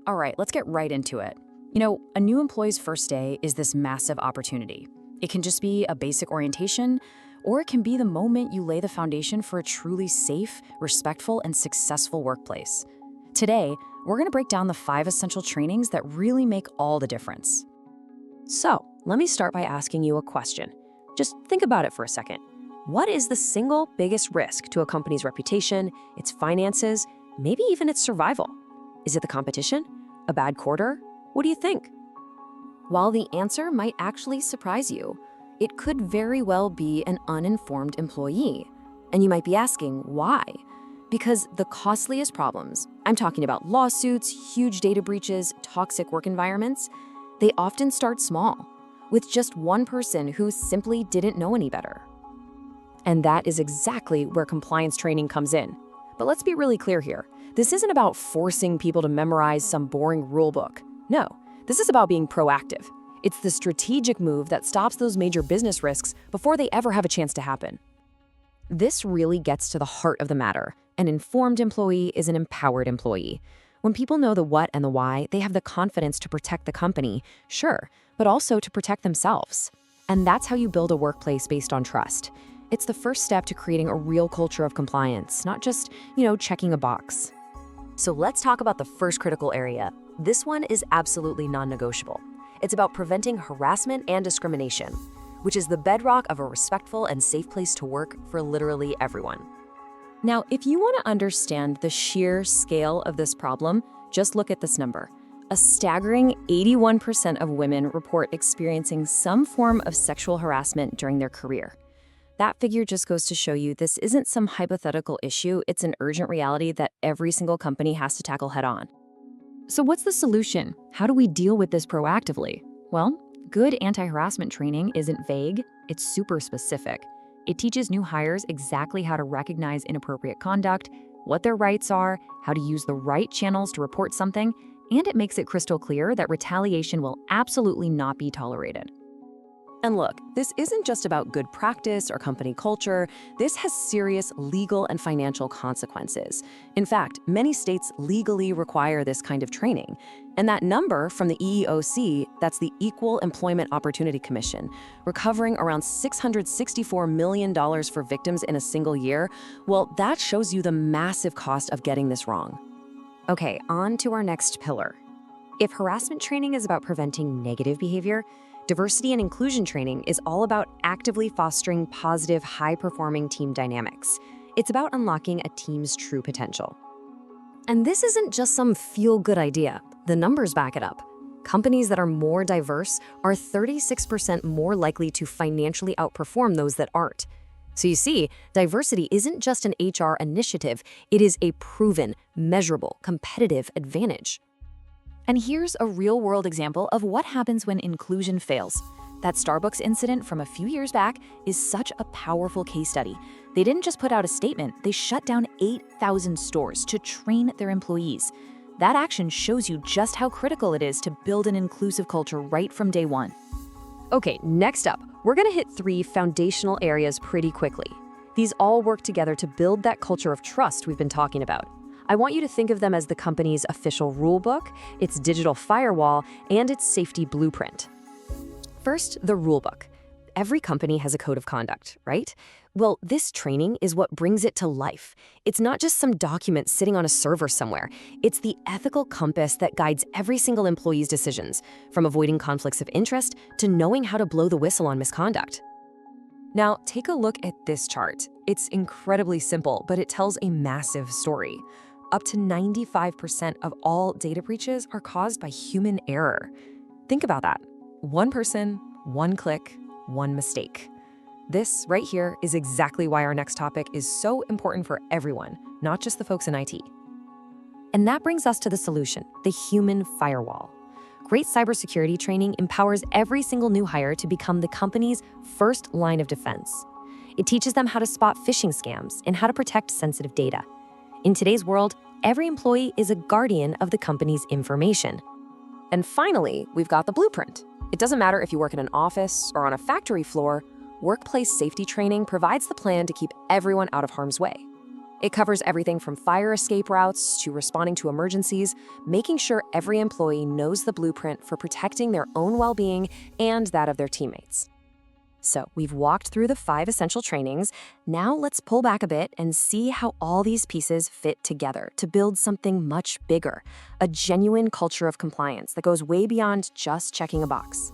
All right, let's get right into it. A new employee's first day is this massive opportunity. It can just be a basic orientation, or it can be the moment you lay the foundation for a truly safe, respectful, and successful workplace. Today, we're going to break down the 5 essential trainings that really make all the difference. So, let me start by asking you a question. Just think about it for a second. What is the single biggest risk to a company's reputation, its finances, maybe even its survival? Is it the competition? A bad quarter? What do you think? While the answer might actually surprise you, it could very well be an uninformed employee. And you might be asking, why? Because the costliest problems, I'm talking about lawsuits, huge data breaches, toxic work environments, they often start small, with just one person who simply didn't know any better. And that is exactly where compliance training comes in. But let's be really clear here. This isn't about forcing people to memorize some boring rule book. No, this is about being proactive. It's the strategic move that stops those major business risks before they ever have a chance to happen. This really gets to the heart of the matter. An informed employee is an empowered employee. When people know the what and the why, they have the confidence to protect the company, sure, but also to protect themselves. And that's how you build a workplace based on trust. It's the first step to creating a real culture of compliance, not just, checking a box. So let's talk about the first critical area. This one is absolutely non-negotiable. It's about preventing harassment and discrimination, which is the bedrock of a respectful and safe place to work for literally everyone. Now, if you want to understand the sheer scale of this problem, just look at this number. A staggering 81% of women report experiencing some form of sexual harassment during their career. That figure just goes to show you this isn't some hypothetical issue, it's an urgent reality that every single company has to tackle head on. So what's the solution? How do we deal with this proactively? Well, good anti-harassment training isn't vague, it's super specific. It teaches new hires exactly how to recognize inappropriate conduct, what their rights are, how to use the right channels to report something, and it makes it crystal clear that retaliation will absolutely not be tolerated. And look, this isn't just about good practice or company culture. This has serious legal and financial consequences. In fact, many states legally require this kind of training. And that number from the EEOC, that's the Equal Employment Opportunity Commission, recovering around $664 million for victims in a single year, well, that shows you the massive cost of getting this wrong. Okay, on to our next pillar. If harassment training is about preventing negative behavior, diversity and inclusion training is all about actively fostering positive, high-performing team dynamics. It's about unlocking a team's true potential. And this isn't just some feel-good idea. The numbers back it up. Companies that are more diverse are 36% more likely to financially outperform those that aren't. So you see, diversity isn't just an HR initiative, it is a proven, measurable, competitive advantage. And here's a real-world example of what happens when inclusion fails. That Starbucks incident from a few years back is such a powerful case study. They didn't just put out a statement, they shut down 8,000 stores to train their employees. That action shows you just how critical it is to build an inclusive culture right from day one. Okay, next up, we're gonna hit 3 foundational areas pretty quickly. These all work together to build that culture of trust we've been talking about. I want you to think of them as the company's official rulebook, its digital firewall, and its safety blueprint. First, the rulebook. Every company has a code of conduct, right? Well, this training is what brings it to life. It's not just some document sitting on a server somewhere. It's the ethical compass that guides every single employee's decisions, from avoiding conflicts of interest to knowing how to blow the whistle on misconduct. Now, take a look at this chart. It's incredibly simple, but it tells a massive story. Up to 95% of all data breaches are caused by human error. Think about that. One person, one click, one mistake. This right here is exactly why our next topic is so important for everyone, not just the folks in IT. And that brings us to the solution, the human firewall. Great cybersecurity training empowers every single new hire to become the company's first line of defense. It teaches them how to spot phishing scams and how to protect sensitive data. In today's world, every employee is a guardian of the company's information. And finally, we've got the blueprint. It doesn't matter if you work in an office or on a factory floor, workplace safety training provides the plan to keep everyone out of harm's way. It covers everything from fire escape routes to responding to emergencies, making sure every employee knows the blueprint for protecting their own well-being and that of their teammates. So, we've walked through the 5 essential trainings. Now let's pull back a bit and see how all these pieces fit together to build something much bigger, a genuine culture of compliance that goes way beyond just checking a box.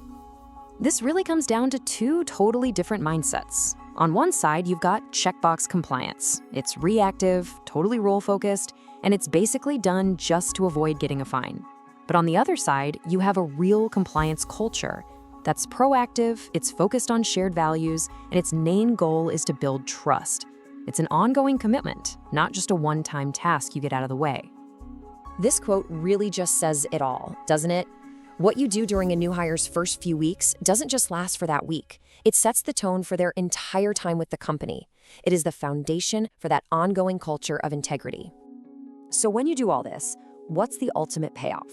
This really comes down to 2 totally different mindsets. On one side, you've got checkbox compliance. It's reactive, totally role-focused, and it's basically done just to avoid getting a fine. But on the other side, you have a real compliance culture that's proactive, it's focused on shared values, and its main goal is to build trust. It's an ongoing commitment, not just a one-time task you get out of the way. This quote really just says it all, doesn't it? What you do during a new hire's first few weeks doesn't just last for that week. It sets the tone for their entire time with the company. It is the foundation for that ongoing culture of integrity. So when you do all this, what's the ultimate payoff?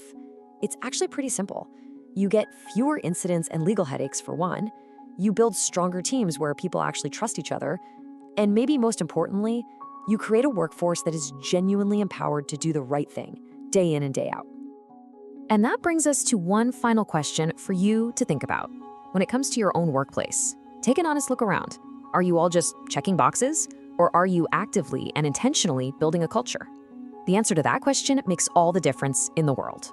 It's actually pretty simple. You get fewer incidents and legal headaches for one. You build stronger teams where people actually trust each other. And maybe most importantly, you create a workforce that is genuinely empowered to do the right thing, day in and day out. And that brings us to one final question for you to think about. When it comes to your own workplace, take an honest look around. Are you all just checking boxes? Or are you actively and intentionally building a culture? The answer to that question makes all the difference in the world.